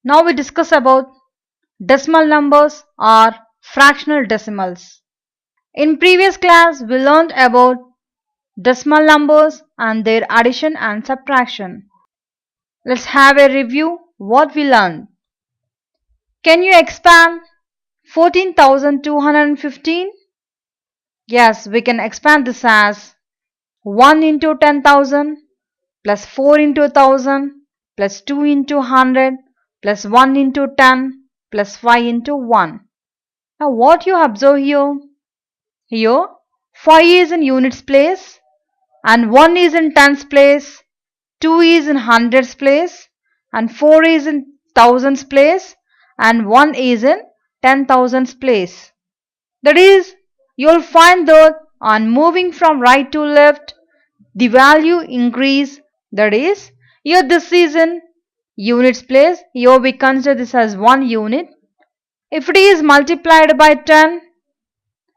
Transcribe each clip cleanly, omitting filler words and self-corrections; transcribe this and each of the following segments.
Now we discuss about decimal numbers or fractional decimals. In previous class we learned about decimal numbers and their addition and subtraction. Let's have a review what we learned. Can you expand 14,215? Yes, we can expand this as 1 into 10,000 plus 4 into 1000 plus 2 into 100 plus 1 into 10 plus 5 into 1. Now what you observe here? Here 5 is in units place and 1 is in tens place, 2 is in hundreds place and 4 is in thousands place and 1 is in 10,000s place. That is, you will find that on moving from right to left, the value increase. That is, here this is in units place. Here we consider this as 1 unit. If it is multiplied by 10,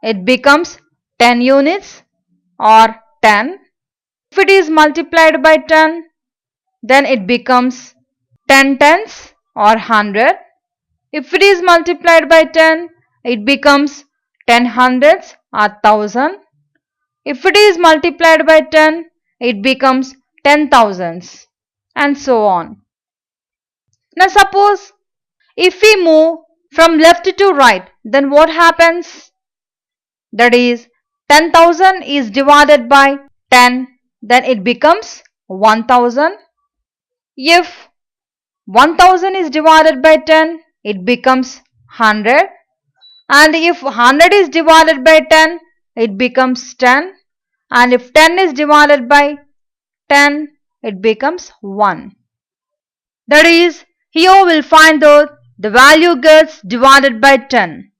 it becomes 10 units or 10. If it is multiplied by 10, then it becomes 10 tens or 100. If it is multiplied by 10, it becomes 10 hundreds or 1000. If it is multiplied by 10, it becomes 10 thousands and so on. Now suppose if we move from left to right, then what happens? That is 10,000 is divided by 10, then it becomes 1000. If 1000 is divided by 10, it becomes 100. And if 100 is divided by 10, it becomes 10. And if 10 is divided by 10, it becomes 1. That is, here we'll find that the value gets divided by 10.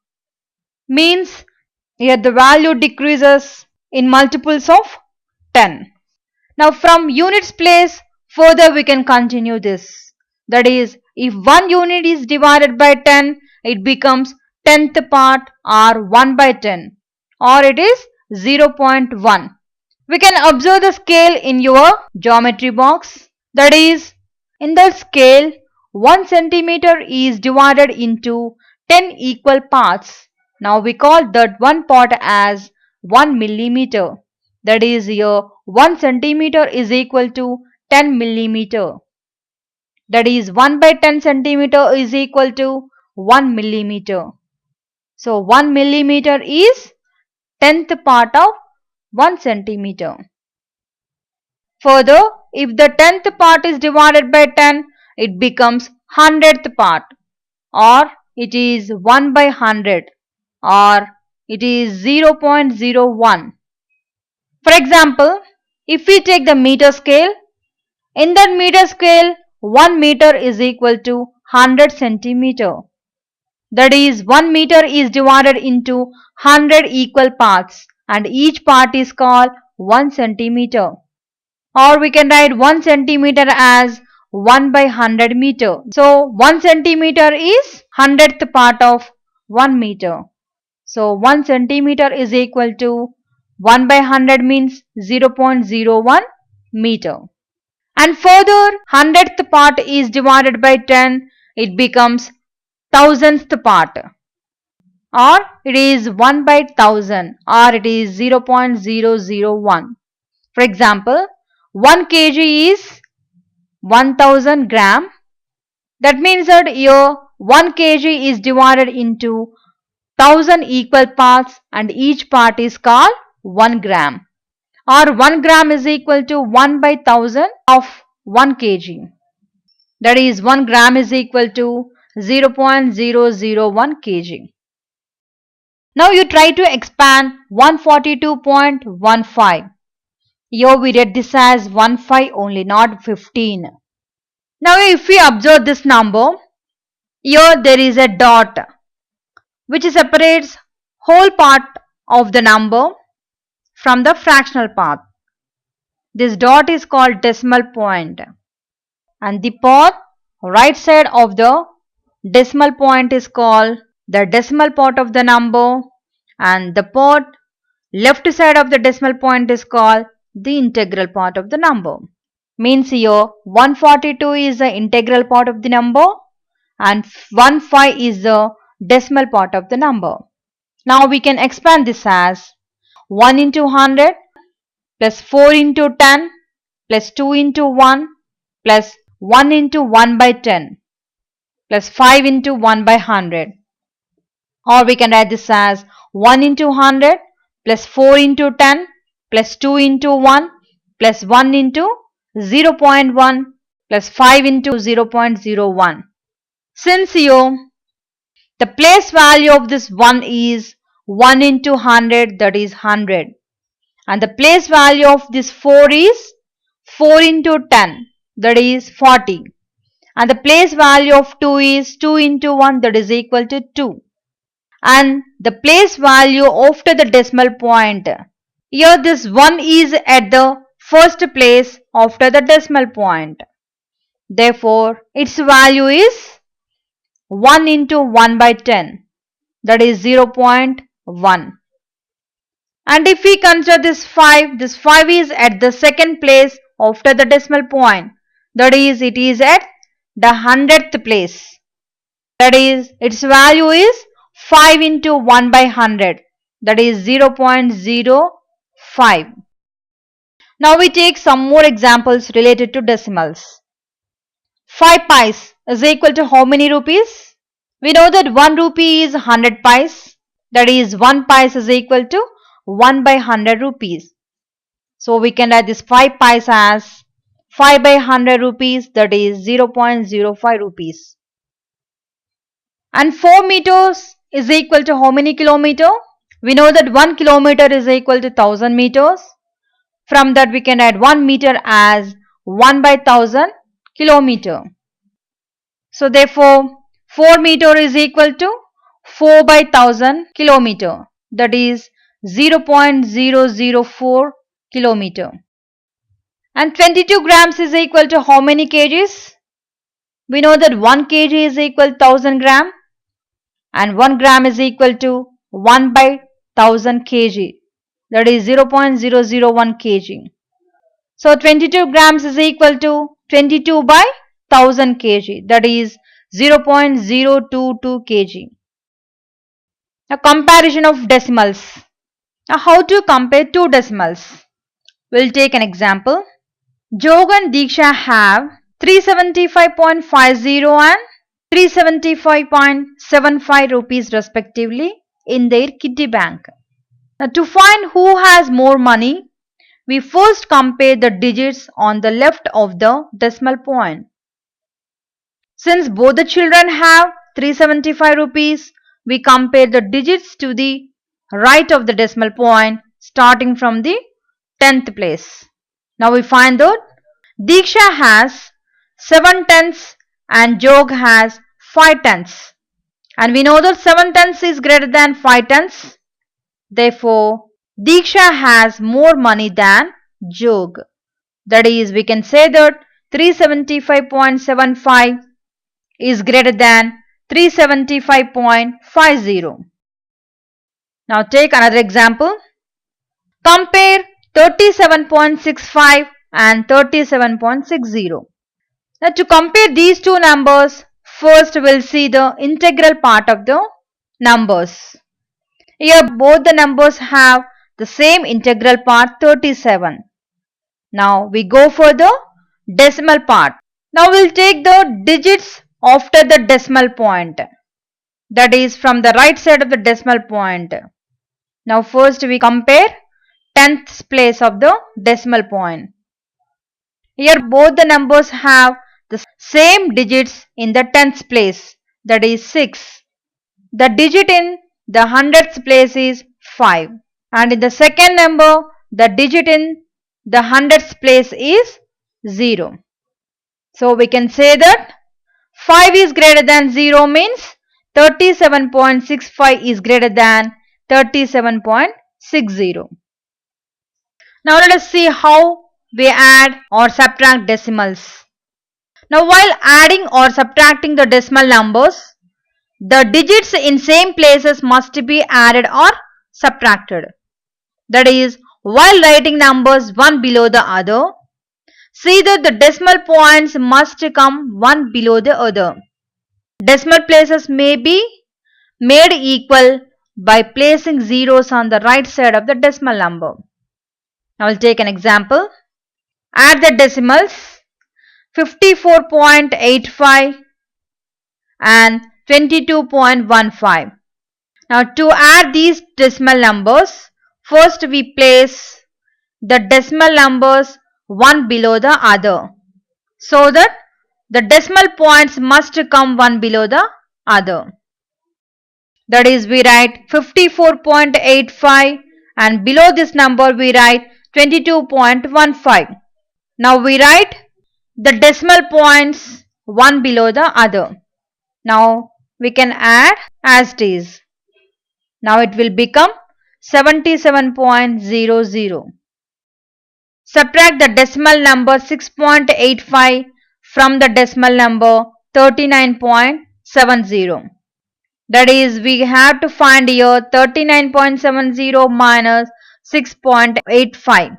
Means here the value decreases in multiples of 10. Now from units place, further we can continue this. That is, if 1 unit is divided by 10, it becomes 10th part or 1 by 10 or it is 0.1. We can observe the scale in your geometry box. That is, in the scale 1 centimeter is divided into 10 equal parts. Now we call that one part as 1 millimeter. That is, here 1 centimeter is equal to 10 millimeter. That is 1 by 10 centimeter is equal to 1 millimeter. So 1 millimeter is 10th part of 1 centimeter. Further, if the 10th part is divided by 10, it becomes 100th part or it is 1 by 100 or it is 0.01. For example, if we take the meter scale, in that meter scale 1 meter is equal to 100 centimeter. That is, 1 meter is divided into 100 equal parts and each part is called 1 centimeter. Or we can write 1 centimeter as 1 by 100 meter. So 1 centimeter is 100th part of 1 meter. So 1 centimeter is equal to 1 by 100 means 0.01 meter. And further 100th part is divided by 10, it becomes 1000th part or it is 1 by 1000 or it is 0.001. For example, 1 kg is 1000 gram. That means that here 1 kg is divided into 1000 equal parts and each part is called 1 gram. Or 1 gram is equal to 1 by 1000 of 1 kg. That is 1 gram is equal to 0.001 kg. Now you try to expand 142.15. Here we read this as 15 only, not 15. Now if we observe this number, here there is a dot which separates whole part of the number from the fractional part. This dot is called decimal point and the part right side of the decimal point is called the decimal part of the number and the part left side of the decimal point is called the integral part of the number. Means here 142 is the integral part of the number and 15 is the decimal part of the number. Now we can expand this as 1 into 100 plus 4 into 10 plus 2 into 1 plus 1 into 1 by 10 plus 5 into 1 by 100. Or we can write this as 1 into 100 plus 4 into 10 plus 2 into 1 plus 1 into 0.1 plus 5 into 0.01. Since here the place value of this 1 is 1 into 100, that is 100, and the place value of this 4 is 4 into 10, that is 40, and the place value of 2 is 2 into 1, that is equal to 2, and the place value after the decimal point, here this 1 is at the first place after the decimal point. Therefore, its value is 1 into 1 by 10, that is 0.1. And if we consider this 5 is at the second place after the decimal point, that is it is at the 100th place, that is its value is 5 into 1 by 100, that is 0.05. Now we take some more examples related to decimals. 5 pies is equal to how many rupees? We know that 1 rupee is 100 pies, that is 1 pies is equal to 1 by 100 rupees. So we can write this 5 pies as 5 by 100 rupees, that is 0.05 rupees. And 4 meters is equal to how many kilometer? We know that 1 kilometer is equal to 1000 meters. From that we can add 1 meter as 1 by 1000 kilometer. So therefore 4 meter is equal to 4 by 1000 kilometer, that is 0.004 kilometer. And 22 grams is equal to how many kgs? We know that 1 kg is equal to 1000 gram and 1 gram is equal to 1 by 1000 kg, that is 0.001 kg. So 22 grams is equal to 22 by 1000 kg, that is 0.022 kg. Now comparison of decimals. Now how to compare two decimals? We'll take an example. Jog and Diksha have 375.50 and 375.75 rupees respectively in their kitty bank. Now to find who has more money, we first compare the digits on the left of the decimal point. Since both the children have 375 rupees, we compare the digits to the right of the decimal point starting from the 10th place. Now we find that Diksha has 7 tenths and Jog has 5 tenths. And we know that 7 tenths is greater than 5 tenths. Therefore, Diksha has more money than Jog. That is, we can say that 375.75 is greater than 375.50. Now take another example. Compare 37.65 and 37.60. Now to compare these two numbers, first we'll see the integral part of the numbers. Here both the numbers have the same integral part 37. Now we go for the decimal part. Now we'll take the digits after the decimal point, that is from the right side of the decimal point. Now first we compare 10th place of the decimal point. Here both the numbers have the same digits in the 10th place, that is 6. The digit in the 100th place is 5, and in the second number the digit in the 100th place is 0. So we can say that 5 is greater than 0 means 37.65 is greater than 37.60. Now let us see how we add or subtract decimals. Now while adding or subtracting the decimal numbers, the digits in same places must be added or subtracted. That is, while writing numbers one below the other, see that the decimal points must come one below the other. Decimal places may be made equal by placing zeros on the right side of the decimal number. Now we'll take an example. Add the decimals 54.85 and 22.15. Now to add these decimal numbers, first we place the decimal numbers one below the other, so that the decimal points must come one below the other. That is, we write 54.85 and below this number we write 22.15. Now we write the decimal points one below the other. Now we can add as it is. Now it will become 77.00. Subtract the decimal number 6.85 from the decimal number 39.70. That is, we have to find here 39.70 minus 6.85.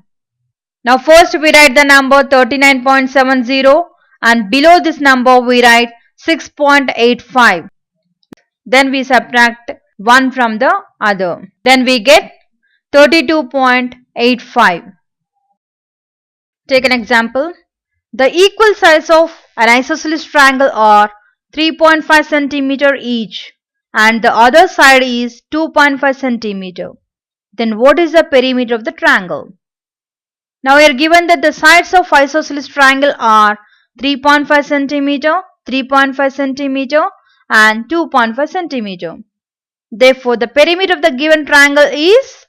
Now first we write the number 39.70 and below this number we write 6.85. Then we subtract one from the other. Then we get 32.85. Take an example. The equal sides of an isosceles triangle are 3.5 cm each and the other side is 2.5 cm. Then what is the perimeter of the triangle? Now we are given that the sides of isosceles triangle are 3.5 cm, 3.5 cm and 2.5 cm. Therefore, the perimeter of the given triangle is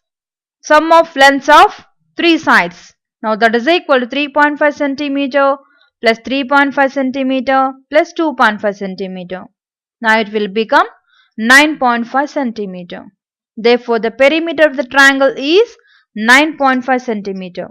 sum of lengths of three sides. Now that is equal to 3.5 cm plus 3.5 cm plus 2.5 cm. Now it will become 9.5 cm. Therefore, the perimeter of the triangle is 9.5 cm.